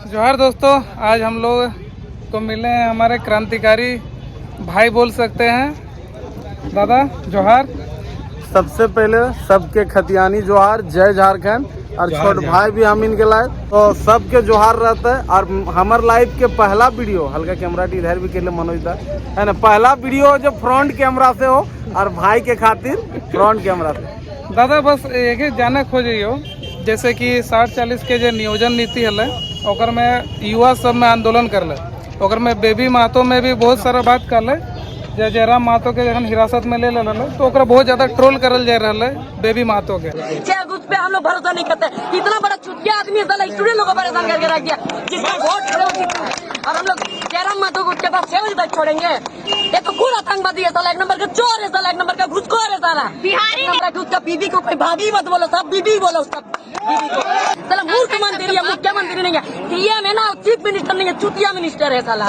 जोहार दोस्तों, आज हम लोग को मिले हैं हमारे क्रांतिकारी भाई बोल सकते हैं। दादा जोहार। सबसे पहले सबके खतियानी जोहार, जय झारखंड। और छोट भाई भी हम इनके लाइव तो सबके जोहार रहता है। और हमार लाइव के पहला वीडियो हल्का कैमरा इधर भी के लिए मनोज था है ना, पहला वीडियो जो फ्रंट कैमरा से हो और भाई के खातिर फ्रंट कैमरा से। दादा बस एक ही जाने खोजियो, जैसे कि 60-40 के जो नियोजन नीति है ओकर में युवा सब में आंदोलन कर ले, ओकर में बेबी महतो में भी बहुत सारा बात कर ले। जयराम महतो के जखन हिरासत में ले तो ओकरा बहुत ज्यादा ट्रोल करल जा रहा है बेबी महतो के। उस पे हम लोग भरोसा नहीं करते। इतना बड़ा चुतिया आदमी स्टूडेंट लोगों को परेशान करके रख दिया, जिसका वोट और हम लोग जयराम महतो को उसके पास 6 बजे तक छोड़ेंगे। ये तो पूरा आतंकवादी है साला, एक नंबर का चोर है साला, एक नंबर का घुसखोर है साला, बिहारी नंबर का। उसका बीबी को कोई भाभी मत बोलो, सब बीबी बोलो उसका बीबी को। साला मुख्यमंत्री है, मुख्यमंत्री नहीं है, सीएम है ना, चीफ मिनिस्टर नहीं है, चुतिया मिनिस्टर है साला।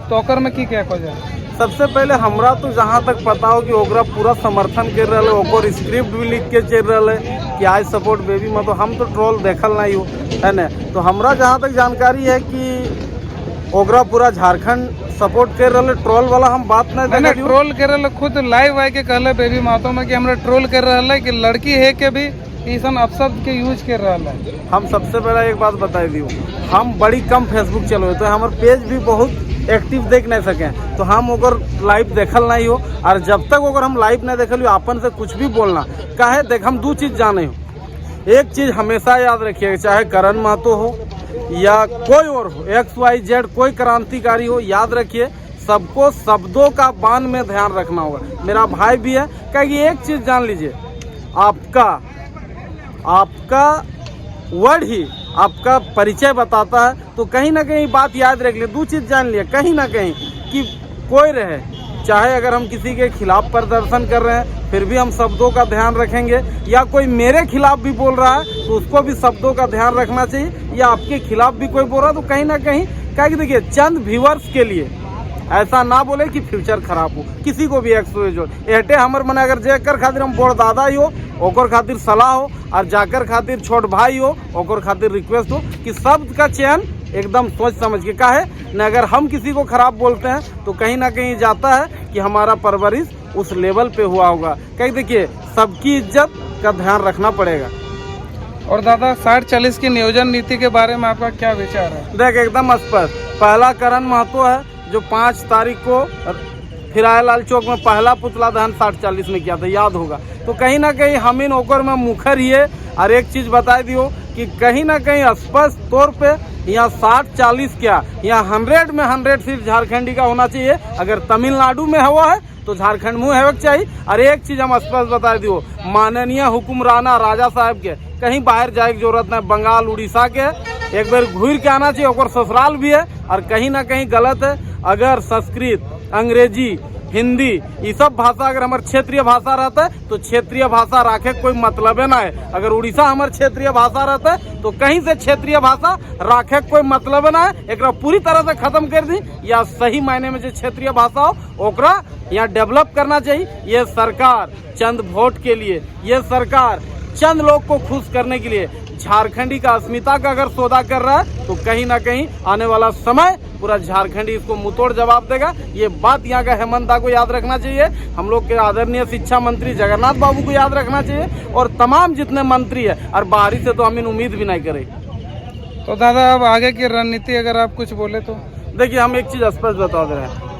तो ओकर में की क्या खोजा? सबसे पहले हमरा तो जहाँ तक पता हो कि ओकरा पूरा समर्थन कर रहे ओकर स्क्रिप्ट भी लिख के चल रहे कि आई सपोर्ट बेबी महतो। हम तो ट्रोल देखल नहीं हो है ना, तो हमरा जहाँ तक जानकारी है कि ओकरा पूरा झारखंड सपोर्ट कर रहे। ट्रोल वाला हम बात नहीं देख। ट्रोल कर रहे खुद लाइव आए के कहले बेबी महतो में कि हमरा ट्रोल कर रहा है कि लड़की है के भी ईसन अपशब्द के यूज कर रहा है। हम सबसे पहले एक बात बता दी, हम बड़ी कम फेसबुक चलो तो हमारे पेज भी बहुत एक्टिव देख नहीं सके, तो हम अगर लाइव देखल नहीं हो। और जब तक अगर हम लाइव नहीं देखल अपन से कुछ भी बोलना काहे देख, हम 2 चीज़ जाने हो। एक चीज़ हमेशा याद रखिएगा, चाहे करण महतो हो या कोई और हो, XYZ कोई क्रांतिकारी हो, याद रखिए सबको शब्दों का बान में ध्यान रखना होगा। मेरा भाई भी है, क्योंकि एक चीज़ जान लीजिए, आपका वर्ड ही आपका परिचय बताता है। तो कहीं ना कहीं बात याद रख लिए, 2 चीज़ जान लिया कहीं ना कहीं कि कोई रहे, चाहे अगर हम किसी के खिलाफ प्रदर्शन कर रहे हैं फिर भी हम शब्दों का ध्यान रखेंगे, या कोई मेरे खिलाफ भी बोल रहा है तो उसको भी शब्दों का ध्यान रखना चाहिए, या आपके खिलाफ भी कोई बोल रहा है तो कहीं ना कहीं क्या देखिए चंद व्यूअर्स के लिए ऐसा ना बोले कि फ्यूचर खराब हो किसी को भी। एटे हमर मन अगर जेकर खातिर हम बड़ दादा ही हो ओकर खातिर सलाह हो, और जाकर खातिर छोट भाई हो ओकर खातिर रिक्वेस्ट हो कि शब्द का चयन एकदम सोच समझ के। काहे न अगर हम किसी को खराब बोलते हैं तो कहीं ना कहीं जाता है कि हमारा परवरिश उस लेवल पे हुआ होगा। कहीं देखिए सबकी इज्जत का ध्यान रखना पड़ेगा। और दादा 60-40 की नियोजन नीति के बारे में आपका क्या विचार है? देख एकदम स्पष्ट, पहला करण महतो है जो 5 तारीख को फिरायलाल चौक में पहला पुतला दहन 60-40 में किया था, याद होगा। तो कहीं ना कहीं हम इन ओकर में मुखर ही है। और एक चीज बता दियो कि कहीं ना कहीं स्पष्ट तौर पे यहाँ 60-40 क्या, यहाँ 100 में 100 सिर्फ झारखंडी का होना चाहिए। अगर तमिलनाडु में हुआ है तो झारखंड में होना चाहिए। और एक चीज हम स्पष्ट बता दियो, माननीय हुकुमराना राजा साहब के कहीं बाहर जाए की जरूरत नहीं, बंगाल उड़ीसा के एक बार घूर के आना चाहिए, और ससुराल भी है। और कहीं ना कहीं गलत है, अगर संस्कृत, अंग्रेजी, हिंदी ये सब भाषा अगर हमारे क्षेत्रीय भाषा रहता है तो क्षेत्रीय भाषा राखे कोई मतलब है ना है। अगर उड़ीसा हमारे क्षेत्रीय भाषा रहता है तो कहीं से क्षेत्रीय भाषा राखे कोई मतलब ना है। एक पूरी तरह से खत्म कर दी, या सही मायने में जो क्षेत्रीय भाषा हो ओकरा यहाँ डेवलप करना चाहिए। ये सरकार चंद वोट के लिए, ये सरकार चंद लोग को खुश करने के लिए झारखंडी का अस्मिता का अगर सौदा कर रहा है तो कहीं ना कहीं आने वाला समय पूरा झारखंडी इसको मुंहतोड़ जवाब देगा। ये बात यहाँ का हेमंत दा को याद रखना चाहिए, हम लोग के आदरणीय शिक्षा मंत्री जगन्नाथ बाबू को याद रखना चाहिए, और तमाम जितने मंत्री है। और बाहरी से तो हम इन उम्मीद भी नहीं करें। तो दादा अब आगे की रणनीति अगर आप कुछ बोले तो? देखिए हम एक चीज स्पष्ट बता दे रहे हैं,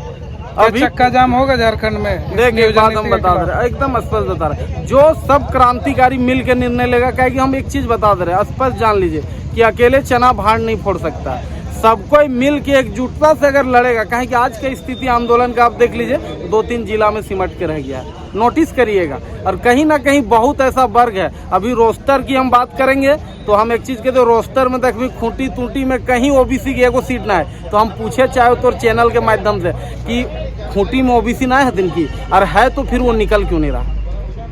अभी चक्का जाम होगा झारखंड में। देखिए बात हम बता दे रहे हैं, एकदम स्पष्ट बता रहे हैं, जो सब क्रांतिकारी मिल के निर्णय लेगा। क्या कि हम एक चीज बता दे रहे हैं, स्पष्ट जान लीजिए कि अकेले चना भाड़ नहीं फोड़ सकता, सबको मिल के एकजुटता से अगर लड़ेगा। कहें कि आज की स्थिति आंदोलन का आप देख लीजिए 2-3 जिला में सिमट के रह गया है, नोटिस करिएगा। और कहीं ना कहीं बहुत ऐसा वर्ग है, अभी रोस्टर की हम बात करेंगे तो हम एक चीज कहते हैं, रोस्टर में देखिए खूंटी टूटी में कहीं ओबीसी की एगो सीट ना है। तो हम पूछे चाहे तो चैनल के माध्यम से कि खूंटी में ओबीसी ना है दिन की, और है तो फिर वो निकल क्यों नहीं रहा।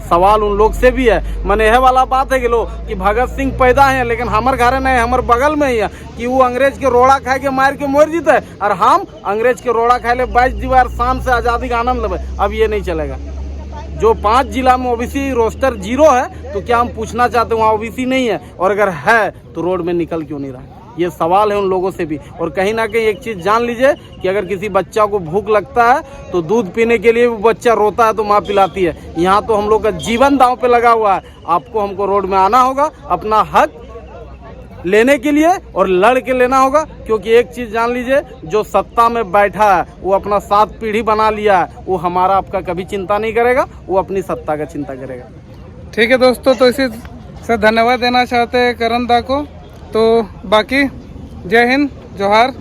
सवाल उन लोग से भी है। मैंने यह वाला बात है कि लोग कि भगत सिंह पैदा है लेकिन हमारे घर नहीं, हमारे बगल में ही है, कि वो अंग्रेज के रोड़ा खाए के मार के मोर जीते है, और हम अंग्रेज के रोड़ा खाए ले 22 दीवार शान से आज़ादी का आनंद लेवे। अब ये नहीं चलेगा। जो 5 जिला में ओबीसी रोस्टर 0 है तो क्या हम पूछना चाहते हैं वहाँ ओबीसी नहीं है, और अगर है तो रोड में निकल क्यों नहीं रहा है। ये सवाल है उन लोगों से भी। और कहीं ना कहीं एक चीज़ जान लीजिए कि अगर किसी बच्चा को भूख लगता है तो दूध पीने के लिए वो बच्चा रोता है तो माँ पिलाती है। यहाँ तो हम लोग का जीवन दांव पे लगा हुआ है। आपको हमको रोड में आना होगा अपना हक लेने के लिए और लड़ के लेना होगा, क्योंकि एक चीज़ जान लीजिए, जो सत्ता में बैठा है वो अपना 7 पीढ़ी बना लिया है, वो हमारा आपका कभी चिंता नहीं करेगा, वो अपनी सत्ता का चिंता करेगा। ठीक है दोस्तों, तो इसी से धन्यवाद देना चाहते हैं करण दा को। तो बाकी जय हिंद, जोहार।